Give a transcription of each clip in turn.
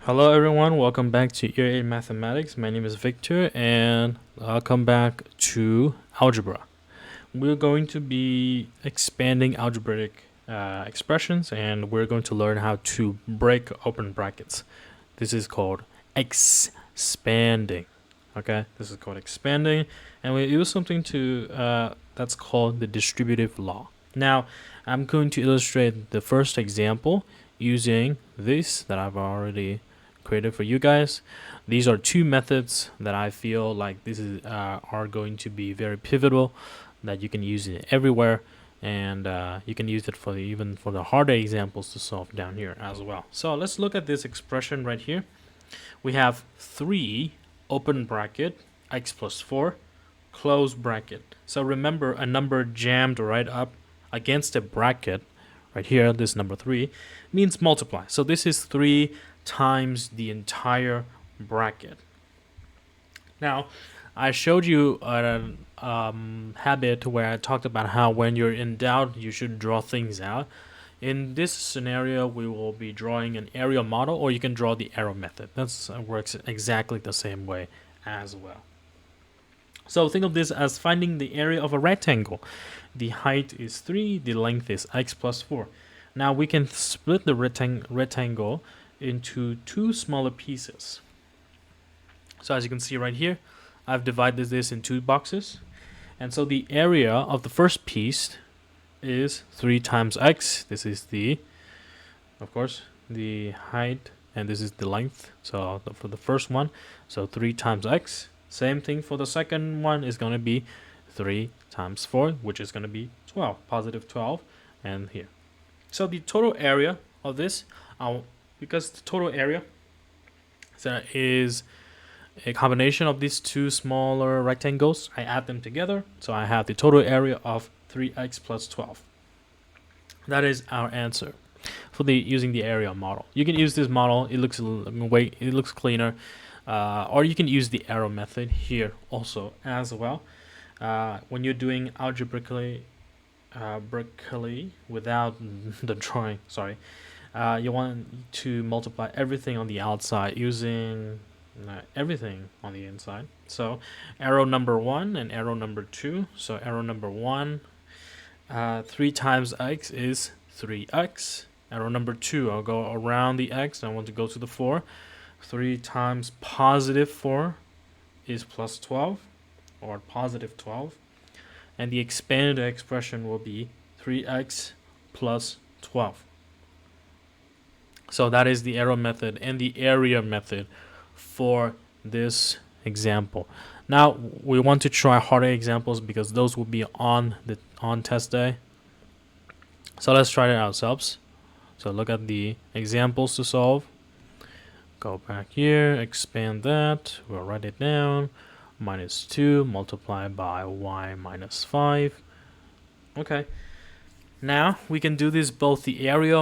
Hello everyone, welcome back to Year 8 Mathematics. My name is Victor and welcome back to Algebra. We're going to be expanding algebraic expressions and we're going to learn how to break open brackets. This is called expanding. Okay, this is called expanding, and we use something that's called the distributive law. Now, I'm going to illustrate the first example using this that I've already created for you guys. These are two methods that I feel like are going to be very pivotal, that you can use it everywhere, and you can use it even for the harder examples to solve down here as well. So let's look at this expression right here. We have 3 open bracket x plus 4 close bracket. So remember, a number jammed right up against a bracket right here, this number 3 means multiply. So this is 3 times the entire bracket. Now, I showed you a habit where I talked about how when you're in doubt, you should draw things out. In this scenario, we will be drawing an area model, or you can draw the arrow method. That works exactly the same way as well. So think of this as finding the area of a rectangle. The height is 3, the length is x plus 4. Now we can split the rectangle into 2 smaller pieces. So as you can see right here, I've divided this in 2 boxes. And so the area of the first piece is 3 times x. This is of course, the height, and this is the length. So for the first one, so 3 times x. Same thing for the second one is going to be 3 times 4, which is going to be 12, positive 12, and here. So the total area of this, because the total area is a combination of these 2 smaller rectangles, I add them together, so I have the total area of 3x plus 12. That is our answer for using the area model. You can use this model; it looks cleaner, or you can use the arrow method here also as well. When you're doing algebraically without the drawing, you want to multiply everything on the outside using everything on the inside. So arrow number 1 and arrow number 2. So arrow number 1, 3 times x is 3x. Arrow number 2, I'll go around the x. I want to go to the 4. 3 times positive 4 is plus 12, or positive 12. And the expanded expression will be 3x plus 12. So that is the arrow method and the area method for this example. Now we want to try harder examples because those will be on test day. So let's try it ourselves. So look at the examples to solve. Go back here, expand that. We'll write it down. Minus 2 multiplied by y minus 5. Okay. Now we can do this both the area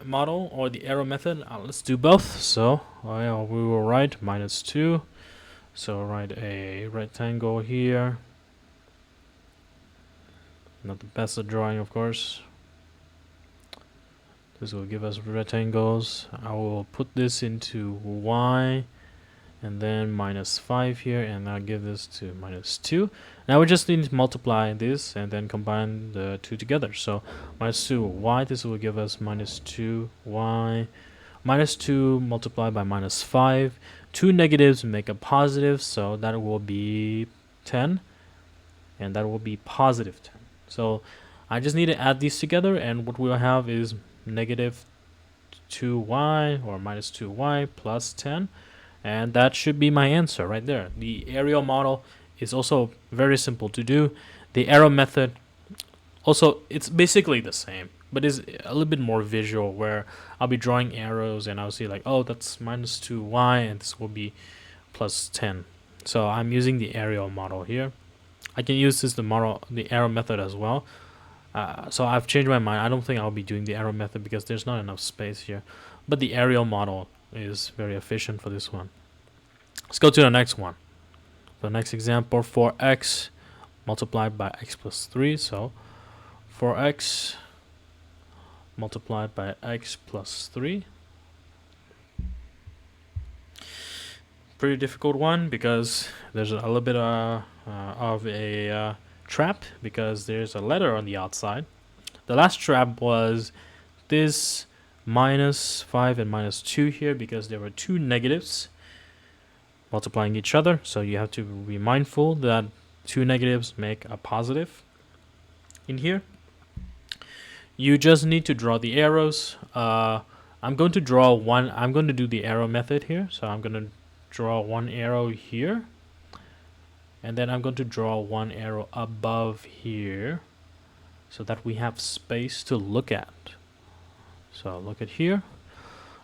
model or the arrow method. Let's do both. So we will write minus 2. So write a rectangle here. Not the best at drawing, of course. This will give us rectangles. I will put this into y, and then minus 5 here, and I'll give this to minus 2. Now we just need to multiply this and then combine the 2 together. So minus 2y, this will give us minus 2y. Minus 2 multiplied by minus 5. 2 negatives make a positive, so that will be 10. And that will be positive 10. So I just need to add these together, and what we'll have is negative 2y, or minus 2y plus 10. And that should be my answer right there. The area model is also very simple to do. The arrow method, also, it's basically the same, but it's a little bit more visual, where I'll be drawing arrows and I'll see like, oh, that's minus 2y and this will be plus 10. So I'm using the area model here. I can use the arrow method as well. So I've changed my mind. I don't think I'll be doing the arrow method because there's not enough space here. But the area model is very efficient for this one. Let's go to the next one. The next example, 4x multiplied by x plus 3. So 4x multiplied by x plus 3. pretty difficult one because there's a little bit of a trap because there's a letter on the outside. The last trap was this -5 and -2 here because there were two negatives multiplying each other. So you have to be mindful that two negatives make a positive in here. You just need to draw the arrows. I'm going to draw one. I'm going to do the arrow method here. So I'm going to draw one arrow here. And then I'm going to draw one arrow above here so that we have space to look at. So look at here.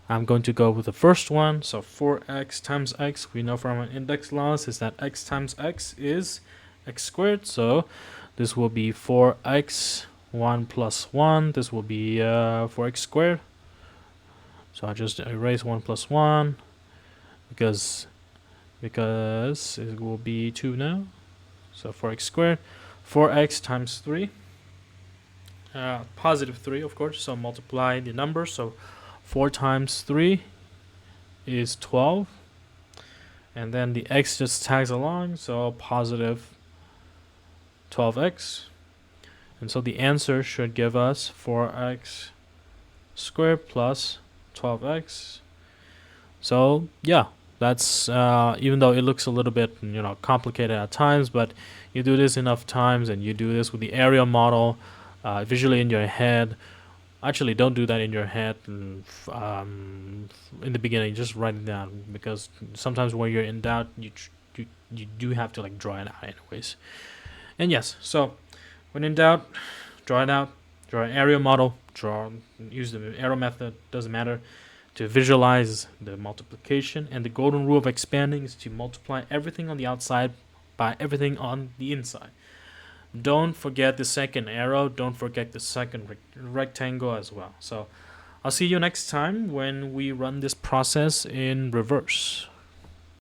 I'm going to go with the first one. So 4x times x, we know from our index laws is that x times x is x squared. So this will be 4x 1 plus 1. This will be 4x squared. So I just erase 1 plus 1 because it will be 2 now. So 4x squared. 4x times 3. Positive 3, of course. So multiply the numbers. So 4 times 3 is 12. And then the x just tags along. So positive 12x. And so the answer should give us 4x squared plus 12x. So yeah, that's even though it looks a little bit complicated at times, but you do this enough times and you do this with the area model visually in your head. Actually, don't do that in your head in the beginning. Just write it down because sometimes when you're in doubt, you do have to draw it out anyways. And yes, so when in doubt, draw it out. Draw an area model. Use the arrow method. Doesn't matter. To visualize the multiplication. And the golden rule of expanding is to multiply everything on the outside by everything on the inside. Don't forget the second arrow. Don't forget the second rectangle as well. So I'll see you next time when we run this process in reverse.